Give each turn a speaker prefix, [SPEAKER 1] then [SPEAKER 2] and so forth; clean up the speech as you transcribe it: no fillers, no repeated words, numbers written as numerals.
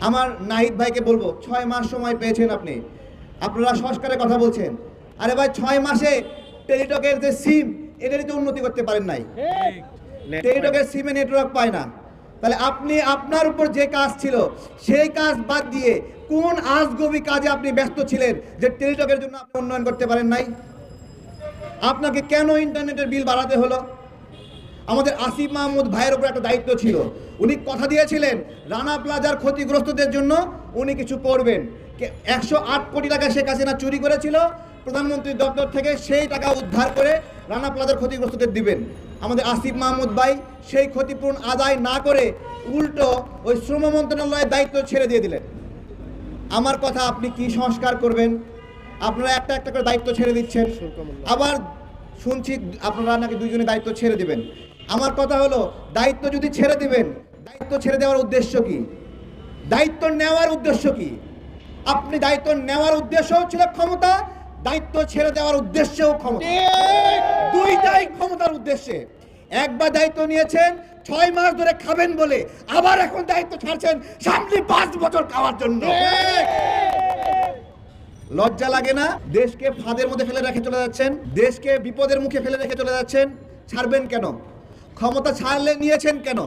[SPEAKER 1] আমার নাহিদ ভাইকে বলবো 6 মাস সময় পেয়েছেন আপনি, আপনারা সংস্কারের কথা বলছেন। আরে ভাই 6 মাসে টেলিটকের যে সিম এটারই তো উন্নতি করতে পারেন নাই। টেলিটকের সিমে নেটওয়ার্ক পায় না, তাহলে আপনি আপনার উপর যে কাজ ছিল সেই কাজ বাদ দিয়ে কোন আজগবি কাজে আপনি ব্যস্ত ছিলেন যে টেলিটকের জন্য আপনি উন্নয়ন করতে পারেন নাই? আপনাকে কেন ইন্টারনেটের বিল বাড়াতে হলো? আমাদের আসিফ মাহমুদ ভাইয়ের উপর একটা দায়িত্ব ছিল, উনি কথা দিয়েছিলেন রানা প্লাজার ক্ষতিগ্রস্তদের জন্য উনি কিছু করবেন। 108 কোটি টাকা শেখ হাসিনা চুরি করেছিল, প্রধানমন্ত্রী দপ্তর থেকে সেই টাকা উদ্ধার করে রানা প্লাজার ক্ষতিগ্রস্তদের দিবেন। আমাদের আসিফ মাহমুদ ভাই সেই ক্ষতিপূরণ আদায় না করে উল্টো ওই শ্রম মন্ত্রণালয়ের দায়িত্ব ছেড়ে দিয়ে দিলেন। আমার কথা, আপনি কি সংস্কার করবেন? আপনারা একটা একটা করে দায়িত্ব ছেড়ে দিচ্ছেন, আবার শুনছি আপনারা নাকি দুইজনে দায়িত্ব ছেড়ে দিবেন। আমার কথা হলো, দায়িত্ব যদি ছেড়ে দিবেন, দায়িত্ব ছেড়ে দেওয়ার উদ্দেশ্য কি? দায়িত্ব নেওয়ার উদ্দেশ্য কি? আপনি দায়িত্ব নেওয়ার উদ্দেশ্য ছিল ক্ষমতা, দায়িত্ব ছেড়ে দেওয়ার উদ্দেশ্যও ক্ষমতা, দুইটাই ক্ষমতার উদ্দেশ্যে। একবার দায়িত্ব নিয়েছেন 6 মাস ধরে খাবেন বলে, আবার এখন দায়িত্ব ছাড়ছেন সামনে 5 বছর খাওয়ার জন্য। লজ্জা লাগে না? দেশকে ফাঁদের মধ্যে ফেলে রেখে চলে যাচ্ছেন, দেশকে বিপদের মুখে ফেলে রেখে চলে যাচ্ছেন। ছাড়বেন কেন? ক্ষমতা ছাড়লে নিয়েছেন কেন?